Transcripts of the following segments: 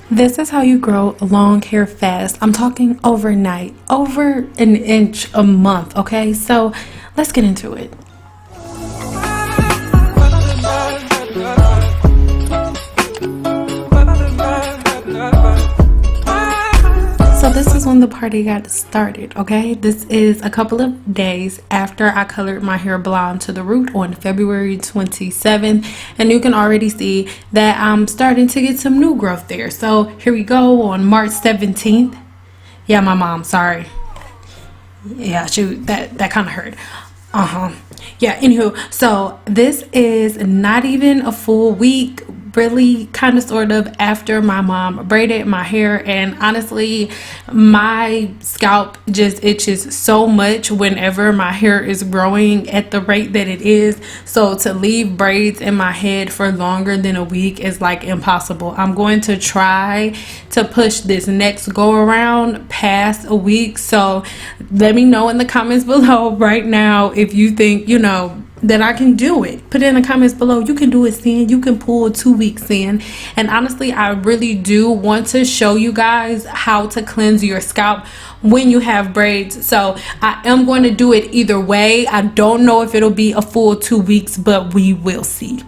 This is how you grow long hair fast. I'm talking overnight, over an inch a month, okay? So let's get into it. So this is when the party got started, okay? This is a couple of days after I colored my hair blonde to the root on February 27th. And you can already see that I'm starting to get some new growth there. So here we go on March 17th. Yeah, my mom, sorry. Yeah, shoot, that kind of hurt. Yeah, anywho, so this is not even a full week, really kind of sort of after my mom braided my hair, and honestly my scalp just itches so much whenever my hair is growing at the rate that it is. So to leave braids in my head for longer than a week is like impossible. I'm going to try to push this next go around past a week, so let me know in the comments below right now if you think, you know, that I can do it. Put it in the comments below. You can do it, CYN. You can pull 2 weeks in. And honestly, I really do want to show you guys how to cleanse your scalp when you have braids. So I am going to do it either way. I don't know if it'll be a full 2 weeks, but we will see.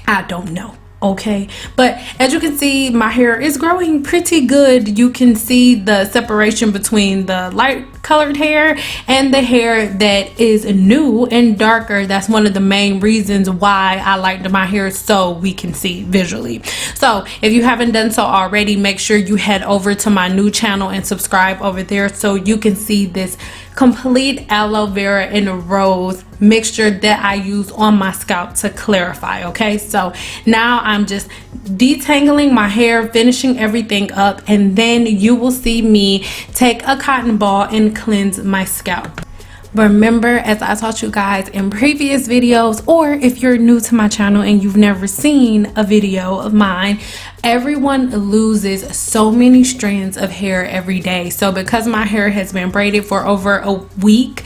I don't know. Okay, but as you can see, my hair is growing pretty good. You can see the separation between the light colored hair and the hair that is new and darker. That's one of the main reasons why I liked my hair, so we can see visually. So if you haven't done so already, make sure you head over to my new channel and subscribe over there so you can see this complete aloe vera and rose mixture that I use on my scalp to clarify. Okay, so now I'm just detangling my hair, finishing everything up, and then you will see me take a cotton ball and cleanse my scalp. Remember, as I taught you guys in previous videos, or if you're new to my channel and you've never seen a video of mine, everyone loses so many strands of hair every day. So because my hair has been braided for over a week,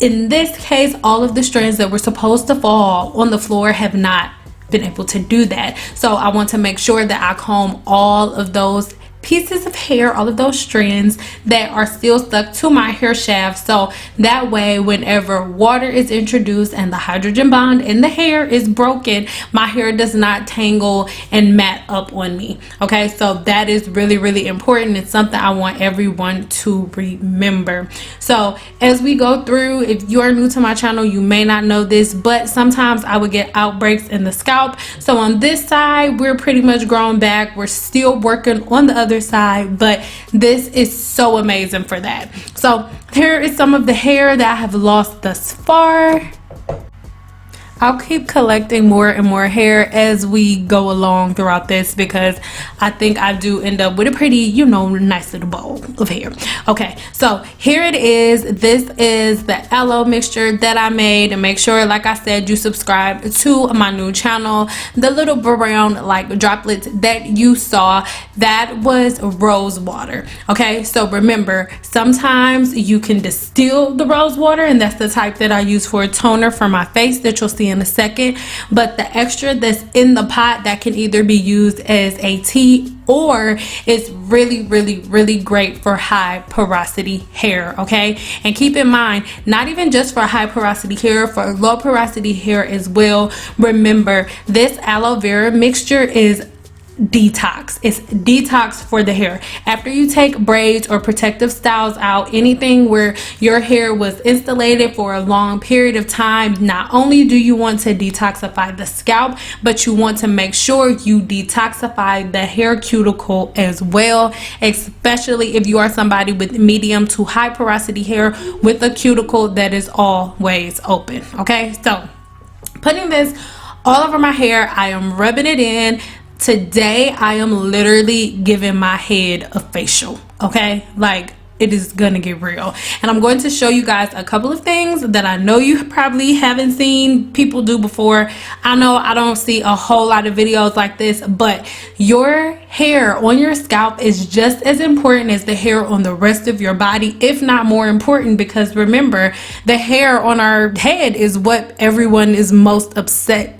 in this case, all of the strands that were supposed to fall on the floor have not been able to do that. So I want to make sure that I comb all of those pieces of hair, all of those strands that are still stuck to my hair shaft, so that way whenever water is introduced and the hydrogen bond in the hair is broken, my hair does not tangle and mat up on me. Okay, so that is really, really important. It's something I want everyone to remember. So as we go through, if you are new to my channel, you may not know this, but sometimes I would get outbreaks in the scalp. So on this side, we're pretty much grown back. We're still working on the other side, but this is so amazing for that. So here is some of the hair that I have lost thus far. I'll keep collecting more and more hair as we go along throughout this, because I think I do end up with a pretty, you know, nice little bowl of hair. Okay, so here it is. This is the aloe mixture that I made, and make sure, like I said, you subscribe to my new channel. The little brown like droplets that you saw, that was rose water. Okay, so remember, sometimes you can distill the rose water, and that's the type that I use for a toner for my face that you'll see in a second. But the extra that's in the pot, that can either be used as a tea, or it's really, really, really great for high porosity hair. Okay, and keep in mind, not even just for high porosity hair, for low porosity hair as well. Remember, this aloe vera mixture is detox. It's detox for the hair. After you take braids or protective styles out, anything where your hair was installated for a long period of time, not only do you want to detoxify the scalp, but you want to make sure you detoxify the hair cuticle as well, especially if you are somebody with medium to high porosity hair with a cuticle that is always open. Okay, so putting this all over my hair, I am rubbing it in. Today I am literally giving my head a facial. Okay, like it is gonna get real. And I'm going to show you guys a couple of things that I know you probably haven't seen people do before. I know I don't see a whole lot of videos like this, but your hair on your scalp is just as important as the hair on the rest of your body, if not more important, because remember, the hair on our head is what everyone is most obsessed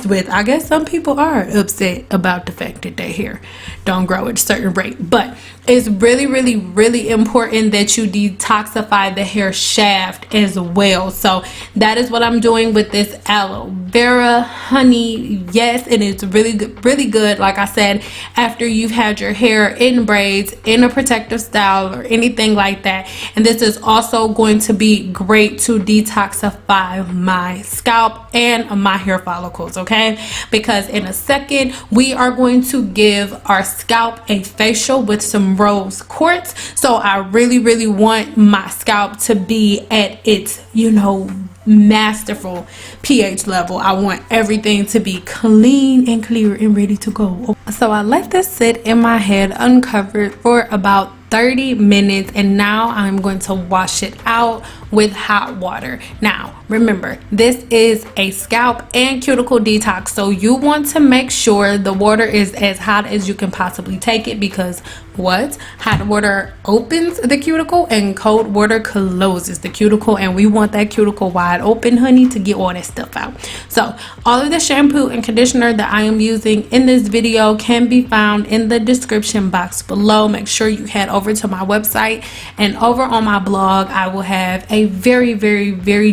with. I guess some people are upset about the fact that their hair don't grow at a certain rate, but it's really important that you detoxify the hair shaft as well. So that is what I'm doing with this aloe vera honey. Yes, and it's really good, like I said, after you've had your hair in braids, in a protective style, or anything like that. And this is also going to be great to detoxify my scalp and my hair follicles, okay? Because in a second we are going to give our scalp a facial with some rose quartz. So I really want my scalp to be at its, you know, masterful pH level. I want everything to be clean and clear and ready to go. So I let this sit in my head uncovered for about 30 minutes, and now I'm going to wash it out with hot water. Now remember, this is a scalp and cuticle detox, so you want to make sure the water is as hot as you can possibly take it, because what? Hot water opens the cuticle and cold water closes the cuticle, and we want that cuticle wide open, honey, to get all that stuff out. So all of the shampoo and conditioner that I am using in this video can be found in the description box below. Make sure you head over to my website, and over on my blog I will have a very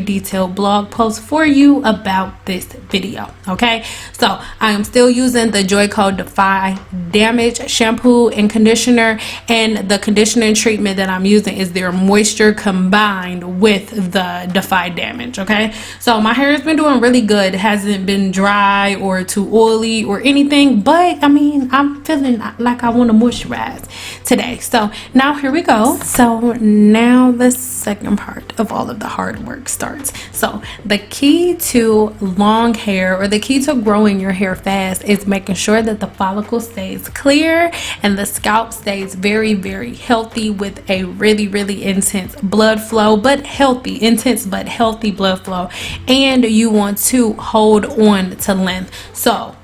detailed blog post for you about this video. Okay, so I am still using the Joico Defy Damage shampoo and conditioner, and the conditioning treatment that I'm using is their moisture combined with the Defy Damage. Okay, so my hair has been doing really good. It hasn't been dry or too oily or anything, but I mean, I'm feeling like I want to moisturize today. So now here we go. So now the second part of all of the hard work starts. So the key to long hair, or the key to growing your hair fast, is making sure that the follicle stays clear and the scalp stays very healthy with a really intense blood flow, but healthy, intense but healthy blood flow. And you want to hold on to length. So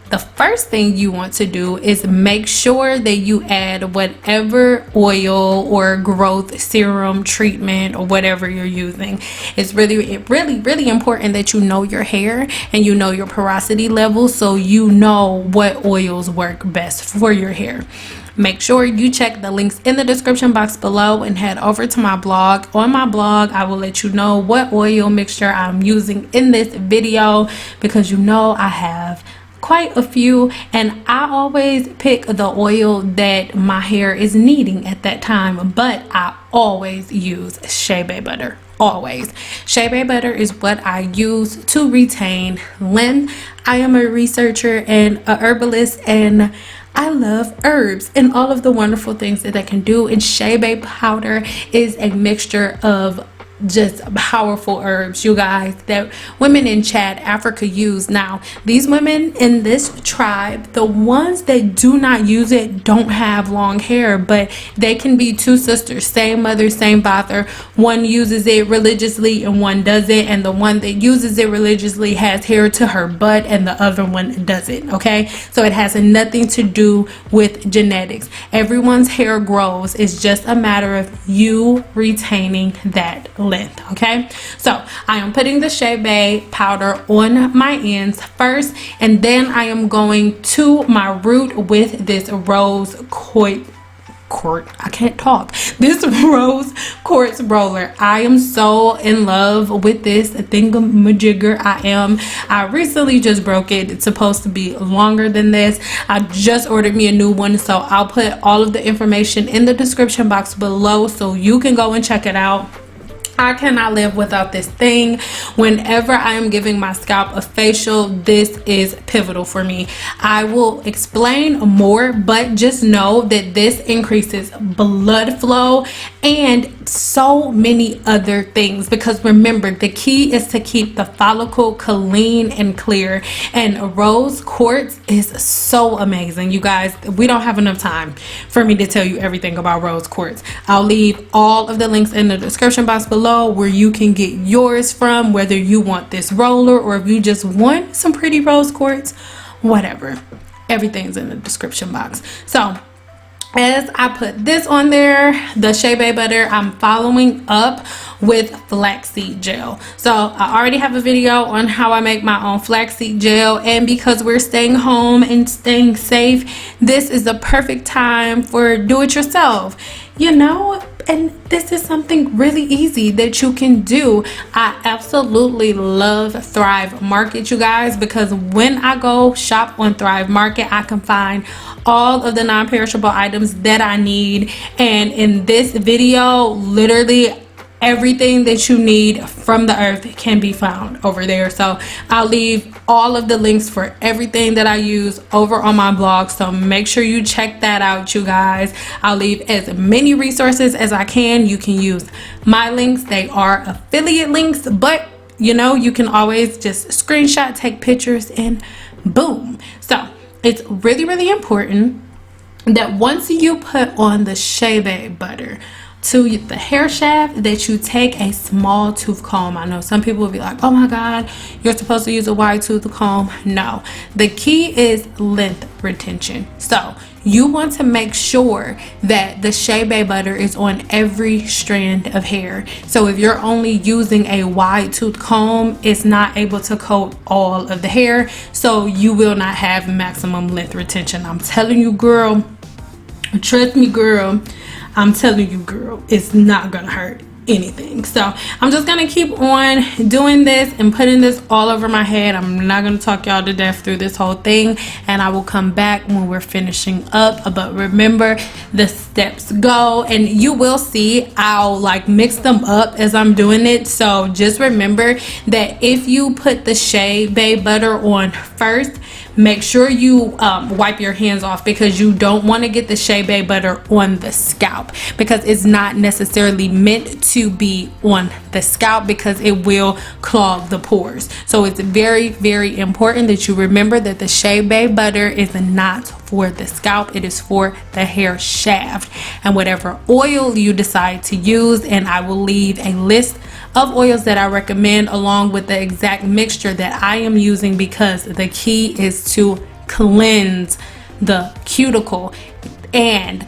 the first thing you want to do is make sure that you add whatever oil or growth serum treatment or whatever you're using. It's really important that you know your hair and you know your porosity level, so you know what oils work best for your hair. Make sure you check the links in the description box below and head over to my blog. On my blog, I will let you know what oil mixture I'm using in this video, because you know I have quite a few, and I always pick the oil that my hair is needing at that time. But I always use shea butter. Always. Shea butter is what I use to retain length. I am a researcher and a herbalist, and I love herbs and all of the wonderful things that they can do. And shea powder is a mixture of just powerful herbs, you guys, that women in Chad, Africa use. Now, these women in this tribe, the ones that do not use it, don't have long hair, but they can be two sisters, same mother, same father. One uses it religiously and one doesn't, and the one that uses it religiously has hair to her butt and the other one doesn't. Okay, so it has nothing to do with genetics. Everyone's hair grows. It's just a matter of you retaining that length. Okay, so I am putting the shea powder on my ends first, and then I am going to my root with this rose this rose quartz roller. I am so in love with this thingamajigger. I recently just broke it. It's supposed to be longer than this. I just ordered me a new one, so I'll put all of the information in the description box below so you can go and check it out. I cannot live without this thing. Whenever I am giving my scalp a facial, this is pivotal for me. I will explain more, but just know that this increases blood flow and so many other things, because remember, the key is to keep the follicle clean and clear. And rose quartz is so amazing, you guys. We don't have enough time for me to tell you everything about rose quartz. I'll leave all of the links in the description box below where you can get yours from, whether you want this roller or if you just want some pretty rose quartz, whatever. Everything's in the description box. So as I put this on there, the shea butter, I'm following up with flaxseed gel. So I already have a video on how I make my own flaxseed gel, and because we're staying home and staying safe, this is the perfect time for do it yourself, you know. And this is something really easy that you can do. I absolutely love Thrive Market, you guys, because when I go shop on Thrive Market, I can find all of the non-perishable items that I need. And in this video, literally everything that you need from the earth can be found over there. So I'll leave all of the links for everything that I use over on my blog, so make sure you check that out, you guys. I'll leave as many resources as I can. You can use my links, they are affiliate links, but you know, you can always just screenshot, take pictures, and boom. So it's really important that once you put on the shea butter to the hair shaft, that you take a small tooth comb. I know some people will be like, oh my god, you're supposed to use a wide tooth comb. No, the key is length retention. So you want to make sure that the shea butter is on every strand of hair. So if you're only using a wide tooth comb, it's not able to coat all of the hair, so you will not have maximum length retention. I'm telling you, girl, trust me, girl, I'm telling you, girl, it's not gonna hurt anything. So I'm just gonna keep on doing this and putting this all over my head. I'm not gonna talk y'all to death through this whole thing, and I will come back when we're finishing up. But remember, the steps go, and you will see I'll like mix them up as I'm doing it. So just remember that if you put the shea butter on first, make sure you wipe your hands off, because you don't want to get the shea butter on the scalp, because it's not necessarily meant to be on the scalp, because it will clog the pores. So it's very important that you remember that the shea butter is not for the scalp, it is for the hair shaft. And whatever oil you decide to use, and I will leave a list of oils that I recommend along with the exact mixture that I am using, because the key is to cleanse the cuticle and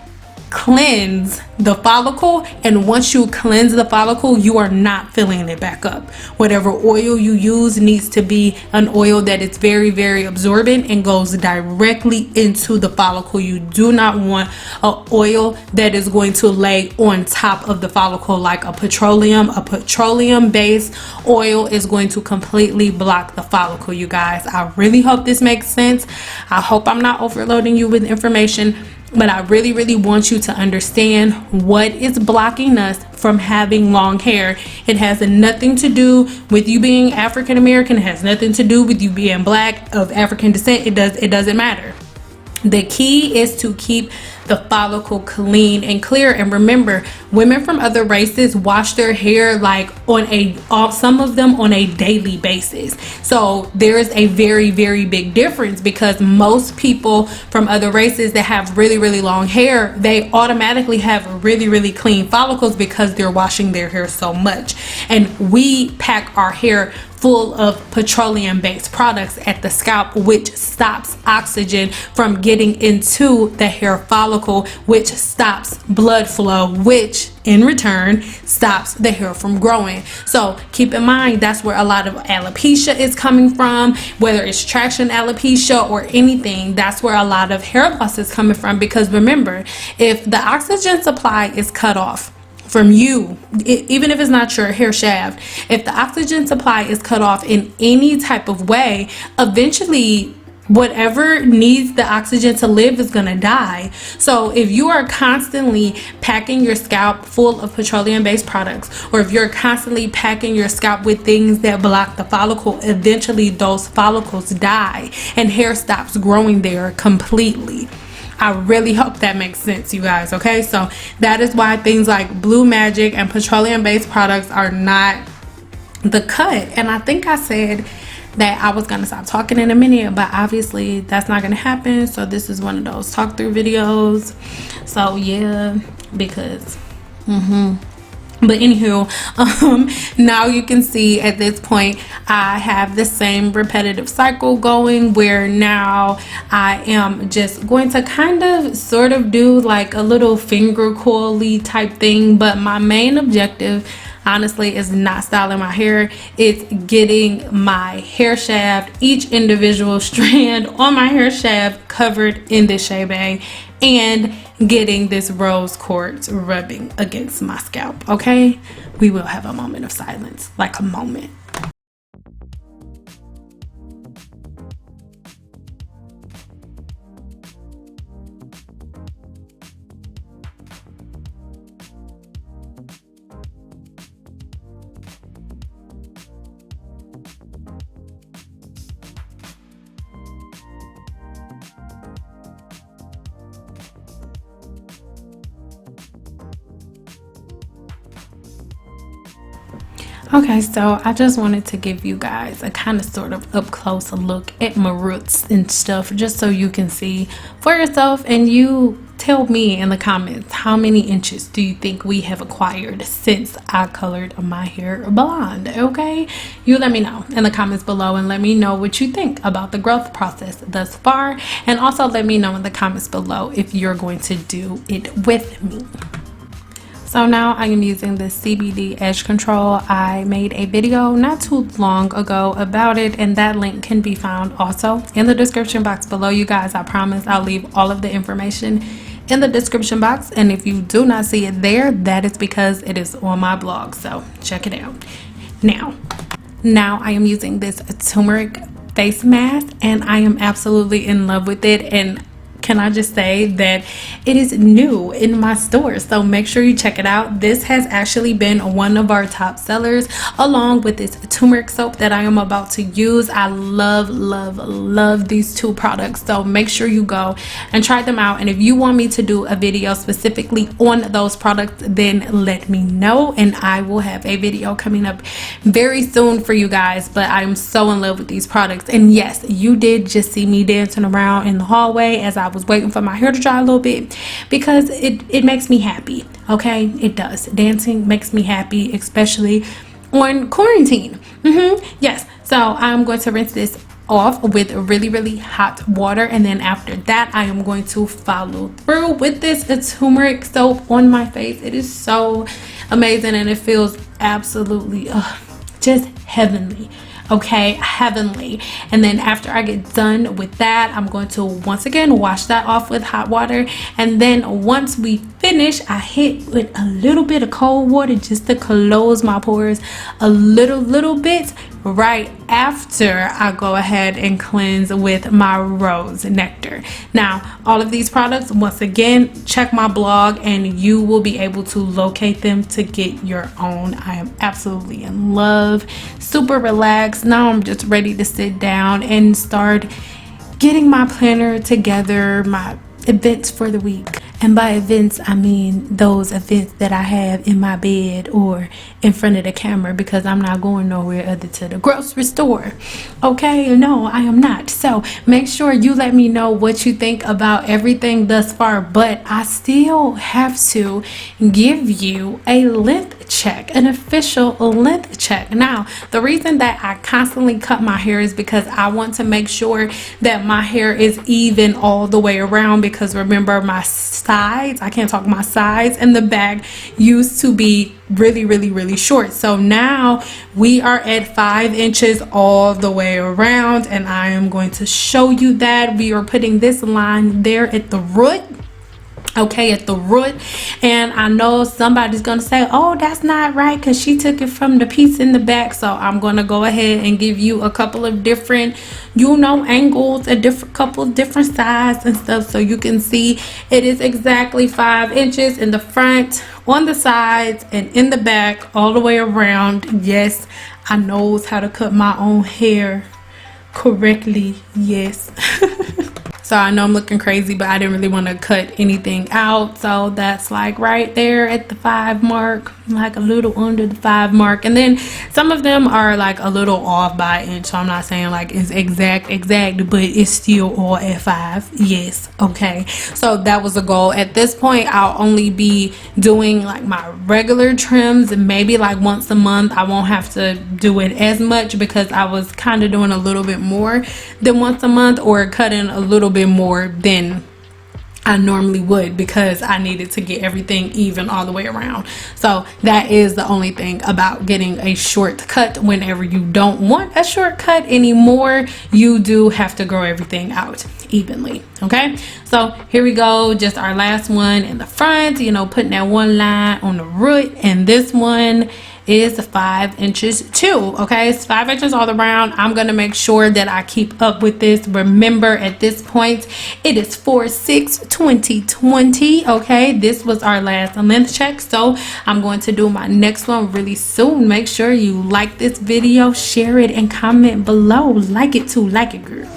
cleanse the follicle. And once you cleanse the follicle, you are not filling it back up. Whatever oil you use needs to be an oil that is very absorbent and goes directly into the follicle. You do not want an oil that is going to lay on top of the follicle like a petroleum. A petroleum based oil is going to completely block the follicle, you guys. I really hope this makes sense. I hope I'm not overloading you with information, but I really want you to understand what is blocking us from having long hair. It has nothing to do with you being African American. It has nothing to do with you being black, of African descent. It doesn't matter. The key is to keep the follicle clean and clear. And remember, women from other races wash their hair like some of them on a daily basis. So there is a very big difference, because most people from other races that have really long hair, they automatically have really clean follicles because they're washing their hair so much. And we pack our hair full of petroleum based products at the scalp, which stops oxygen from getting into the hair follicle, which stops blood flow, which in return stops the hair from growing. So keep in mind, that's where a lot of alopecia is coming from, whether it's traction alopecia or anything. That's where a lot of hair loss is coming from, because remember, if the oxygen supply is cut off from you, even if it's not your hair shaft, if the oxygen supply is cut off in any type of way, eventually whatever needs the oxygen to live is gonna die. So if you are constantly packing your scalp full of petroleum based products, or if you're constantly packing your scalp with things that block the follicle, eventually those follicles die and hair stops growing there completely. I really hope that makes sense, you guys. Okay, so that is why things like Blue Magic and petroleum based products are not the cut. And I think I said that I was gonna stop talking in a minute, but obviously that's not gonna happen. So this is one of those talk through videos. So yeah, because but anywho, now you can see at this point I have the same repetitive cycle going, where now I am just going to kind of sort of do like a little finger coily type thing. But my main objective, honestly, is not styling my hair. It's getting my hair shaft, each individual strand on my hair shaft, covered in this Shea Bay, and getting this rose quartz rubbing against my scalp. Okay, we will have a moment of silence, like a moment. Okay, so I just wanted to give you guys a kind of sort of up close look at my roots and stuff, just so you can see for yourself, and you tell me in the comments how many inches do you think we have acquired since I colored my hair blonde. Okay, you let me know in the comments below, and let me know what you think about the growth process thus far, and also let me know in the comments below if you're going to do it with me. So now I am using the CBD edge control. I made a video not too long ago about it, and that link can be found also in the description box below, you guys. I promise I'll leave all of the information in the description box, and if you do not see it there, that is because it is on my blog, so check it out. Now I am using this turmeric face mask, and I am absolutely in love with it. And can I just say that it is new in my store, so make sure you check it out. This has actually been one of our top sellers, along with this turmeric soap that I am about to use. I love these two products, so make sure you go and try them out. And if you want me to do a video specifically on those products, then let me know, and I will have a video coming up very soon for you guys. But I'm so in love with these products, and yes, you did just see me dancing around in the hallway as I was waiting for my hair to dry a little bit, because it makes me happy. Okay, it does. Dancing makes me happy, especially on quarantine. Yes, so I'm going to rinse this off with really hot water, and then after that I am going to follow through with this turmeric soap on my face. It is so amazing, and it feels absolutely just heavenly. Okay, heavenly. And then after I get done with that, I'm going to once again wash that off with hot water, and then once we finish, I hit with a little bit of cold water just to close my pores a little bit. Right after, I go ahead and cleanse with my rose nectar. Now, all of these products, once again, check my blog and you will be able to locate them to get your own. I am absolutely in love, super relaxed. Now I'm just ready to sit down and start getting my planner together, my events for the week. And by events, I mean those events that I have in my bed or in front of the camera, because I'm not going nowhere other to the grocery store. Okay, no, I am not. So make sure you let me know what you think about everything thus far. But I still have to give you a length check, an official length check. Now, the reason that I constantly cut my hair is because I want to make sure that my hair is even all the way around, because remember, my sides, I can't talk, my sides and the back used to be really short. So now we are at 5 inches all the way around, and I am going to show you that. We are putting this line there at the root, okay, at the root. And I know somebody's gonna say, oh, that's not right because she took it from the piece in the back. So I'm gonna go ahead and give you a couple of different, you know, angles, a couple different sides and stuff, so you can see it is exactly 5 inches in the front, on the sides, and in the back, all the way around. Yes, I knows how to cut my own hair correctly. Yes. So I know I'm looking crazy, but I didn't really want to cut anything out. So that's like right there at the 5 mark, like a little under the 5 mark. And then some of them are like a little off by an inch. So I'm not saying like it's exact, but it's still all at 5. Yes. Okay. So that was a goal. At this point, I'll only be doing like my regular trims, and maybe like once a month. I won't have to do it as much because I was kind of doing a little bit more than once a month, or cutting a little bit more than I normally would, because I needed to get everything even all the way around. So that is the only thing about getting a shortcut. Whenever you don't want a shortcut anymore, you do have to grow everything out evenly. Okay, so here we go, just our last one in the front, you know, putting that one line on the root, and this one is 5 inches too. Okay, it's 5 inches all around. I'm gonna make sure that I keep up with this. Remember, at this point it is 4/6/2020. okay, this was our last length check, so I'm going to do my next one really soon. Make sure you like this video, share it, and comment below. Like it too, like it, girl.